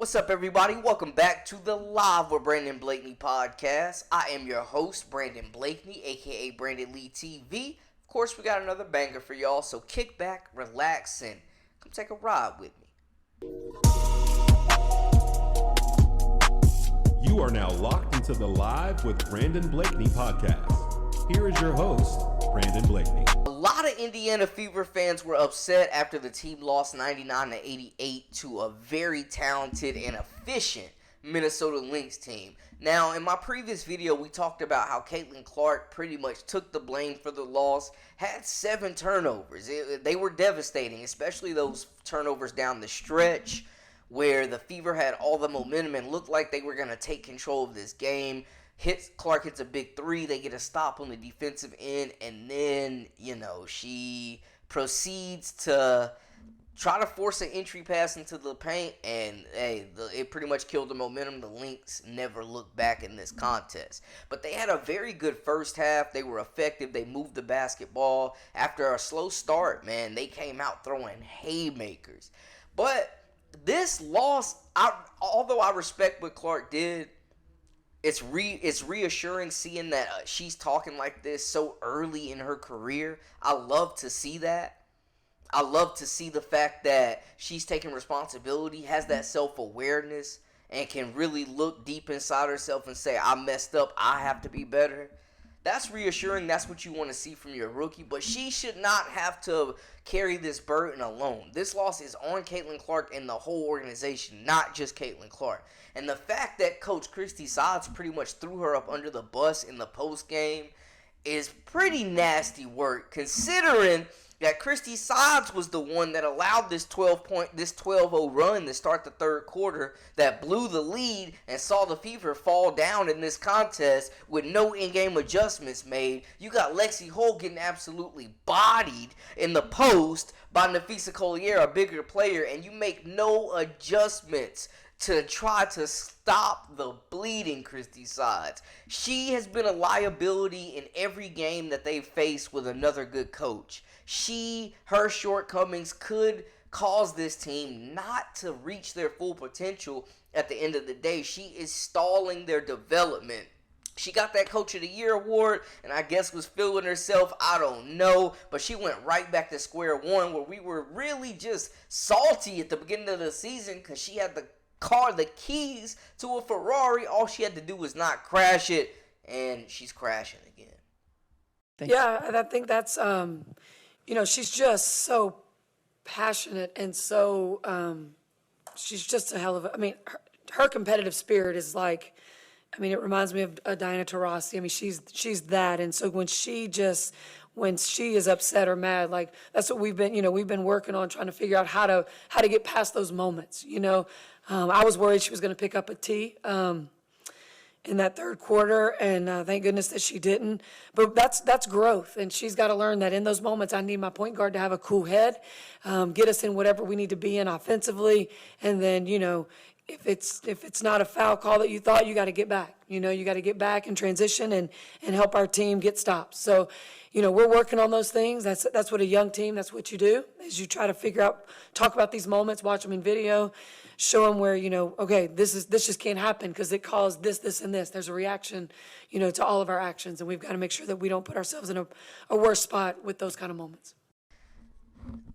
What's up, everybody? Welcome back to the Live with Brandon Blakeney podcast. I am your host, Brandon Blakeney, aka Brandon Lee TV. Of course, we got another banger for y'all, so kick back, relax, and come take a ride with me. You are now locked into the Live with Brandon Blakeney podcast. Here is your host, Brandon Blakeney. A lot of Indiana Fever fans were upset after the team lost 99-88 to a very talented and efficient Minnesota Lynx team. Now, in my previous video, we talked about how Caitlin Clark pretty much took the blame for the loss, had 7 turnovers. They were devastating, especially those turnovers down the stretch where the Fever had all the momentum and looked like they were going to take control of this game. Clark hits a big 3, they get a stop on the defensive end, and then, she proceeds to try to force an entry pass into the paint, and it pretty much killed the momentum. The Lynx never looked back in this contest. But they had a very good first half. They were effective. They moved the basketball. After a slow start, man, they came out throwing haymakers. But this loss, although I respect what Clark did, it's reassuring seeing that she's talking like this so early in her career. I love to see that. I love to see the fact that she's taking responsibility, has that self-awareness, and can really look deep inside herself and say, I messed up, I have to be better. That's reassuring. That's what you want to see from your rookie. But she should not have to carry this burden alone. This loss is on Caitlin Clark and the whole organization, not just Caitlin Clark. And the fact that Coach Christie pretty much threw her up under the bus in the post game is pretty nasty work, considering that Christie was the one that allowed this 12-0 run to start the third quarter that blew the lead and saw the Fever fall down in this contest with no in-game adjustments made. You got Lexi Holt getting absolutely bodied in the post by Napheesa Collier, a bigger player, and you make no adjustments to try to stop the bleeding, Christie Sides. She has been a liability in every game that they've faced with another good coach. Her shortcomings could cause this team not to reach their full potential at the end of the day. She is stalling their development. She got that Coach of the Year award and I guess was feeling herself. I don't know. But she went right back to square one where we were really just salty at the beginning of the season because she had the keys to a Ferrari. All she had to do was not crash it, and she's crashing again. Yeah, I think that's, she's just so passionate and so, she's just a hell of a, her competitive spirit is like, it reminds me of Diana Taurasi. She's that. And so when she is upset or mad, like that's what we've been working on, trying to figure out how to get past those moments. I was worried she was going to pick up a T in that third quarter, and thank goodness that she didn't. But that's growth, and she's got to learn that in those moments, I need my point guard to have a cool head, get us in whatever we need to be in offensively, and then if it's not a foul call that you thought, you got to get back. You got to get back and transition and help our team get stops. So, we're working on those things. That's what a young team, that's what you do, is you try to figure out, talk about these moments, watch them in video, show them where, okay, this just can't happen because it caused this, and this. There's a reaction, to all of our actions, and we've got to make sure that we don't put ourselves in a worse spot with those kind of moments.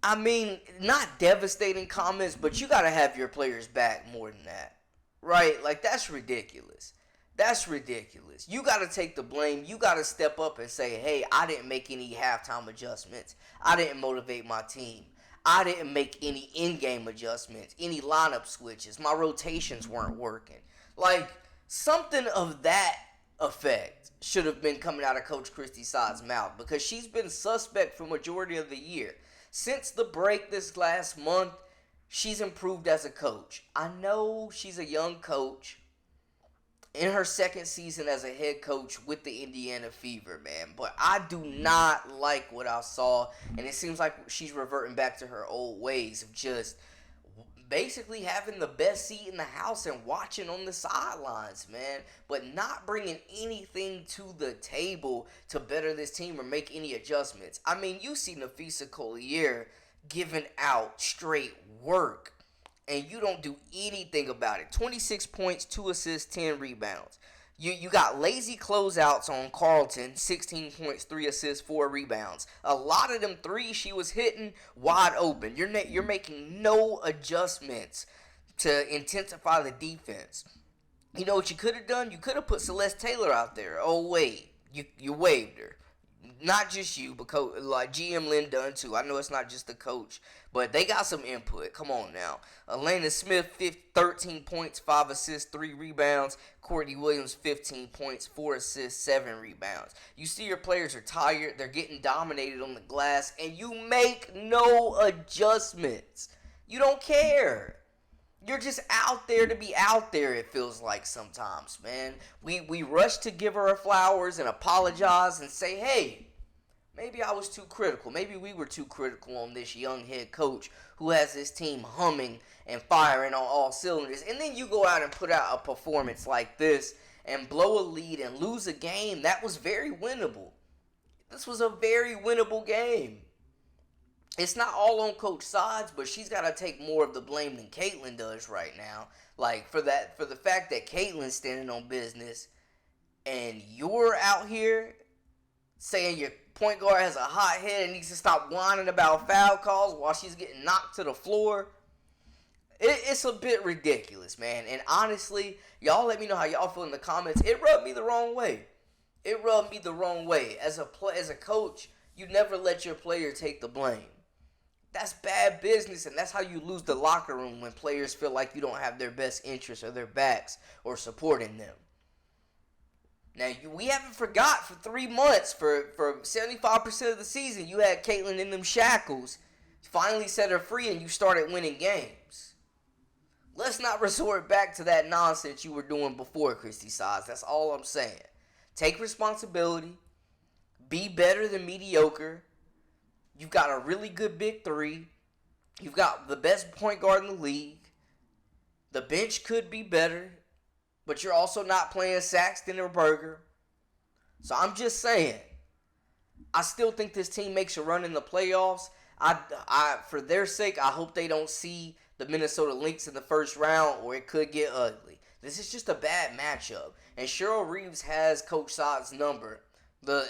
Not devastating comments, but you got to have your players back more than that, right? Like, that's ridiculous. That's ridiculous. You got to take the blame. You got to step up and say, hey, I didn't make any halftime adjustments. I didn't motivate my team. I didn't make any in-game adjustments, any lineup switches. My rotations weren't working. Like, something of that effect should have been coming out of Coach Christie mouth, because she's been suspect for majority of the year. Since the break this last month, she's improved as a coach. I know she's a young coach in her second season as a head coach with the Indiana Fever, man. But I do not like what I saw, and it seems like she's reverting back to her old ways of just basically having the best seat in the house and watching on the sidelines, man, but not bringing anything to the table to better this team or make any adjustments. You see Napheesa Collier giving out straight work and you don't do anything about it. 26 points, 2 assists, 10 rebounds. You got lazy closeouts on Carlton, 16 points, 3 assists, 4 rebounds. A lot of them threes she was hitting wide open. You're making no adjustments to intensify the defense. You know what you could have done? You could have put Celeste Taylor out there. Oh, wait. You waived her. Not just you, but like GM Lynn done too. I know it's not just the coach, but they got some input. Come on now. Elena Smith, 13 points, 5 assists, 3 rebounds. Courtney Williams, 15 points, 4 assists, 7 rebounds. You see your players are tired. They're getting dominated on the glass, and you make no adjustments. You don't care. You're just out there to be out there, it feels like sometimes, man. We rush to give her flowers and apologize and say, hey, maybe I was too critical. Maybe we were too critical on this young head coach who has this team humming and firing on all cylinders. And then you go out and put out a performance like this and blow a lead and lose a game. That was very winnable. This was a very winnable game. It's not all on Coach Sides, but she's got to take more of the blame than Caitlin does right now. Like, for the fact that Caitlin's standing on business and you're out here saying your point guard has a hot head and needs to stop whining about foul calls while she's getting knocked to the floor. It's a bit ridiculous, man. And honestly, y'all let me know how y'all feel in the comments. It rubbed me the wrong way. It rubbed me the wrong way. As a coach, you never let your player take the blame. That's bad business, and that's how you lose the locker room when players feel like you don't have their best interests or their backs or supporting them. Now, we haven't forgot for 3 months, for 75% of the season, you had Caitlin in them shackles. Finally set her free, and you started winning games. Let's not resort back to that nonsense you were doing before, Christie Sides. That's all I'm saying. Take responsibility. Be better than mediocre. You've got a really good big three. You've got the best point guard in the league. The bench could be better, but you're also not playing Saxton or Berger. So I'm just saying, I still think this team makes a run in the playoffs. For their sake, I hope they don't see the Minnesota Lynx in the first round, or it could get ugly. This is just a bad matchup, and Cheryl Reeves has Coach Saad's number. The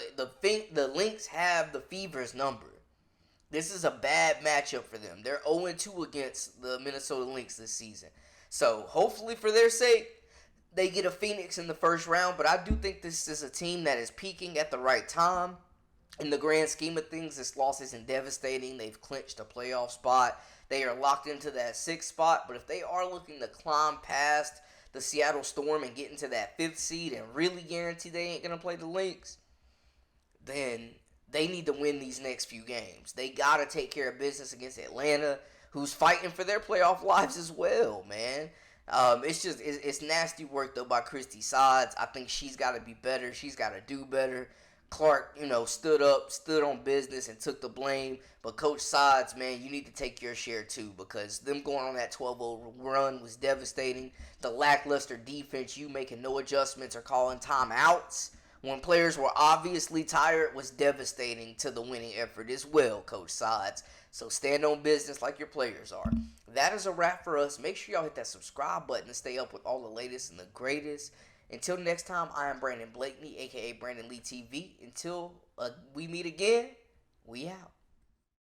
Lynx have the Fever's number. This is a bad matchup for them. They're 0-2 against the Minnesota Lynx this season. So, hopefully for their sake, they get a Phoenix in the first round. But I do think this is a team that is peaking at the right time. In the grand scheme of things, this loss isn't devastating. They've clinched a playoff spot. They are locked into that 6th spot. But if they are looking to climb past the Seattle Storm and get into that 5th seed and really guarantee they ain't going to play the Lynx, then they need to win these next few games. They got to take care of business against Atlanta, who's fighting for their playoff lives as well, man. It's nasty work, though, by Christie Sides. I think she's got to be better. She's got to do better. Clark, stood on business and took the blame. But Coach Sides, man, you need to take your share, too, because them going on that 12-0 run was devastating. The lackluster defense, you making no adjustments or calling timeouts when players were obviously tired, was devastating to the winning effort as well, Coach Sides. So stand on business like your players are. That is a wrap for us. Make sure y'all hit that subscribe button to stay up with all the latest and the greatest. Until next time, I am Brandon Blakeney, a.k.a. Brandon Lee TV. Until we meet again, we out.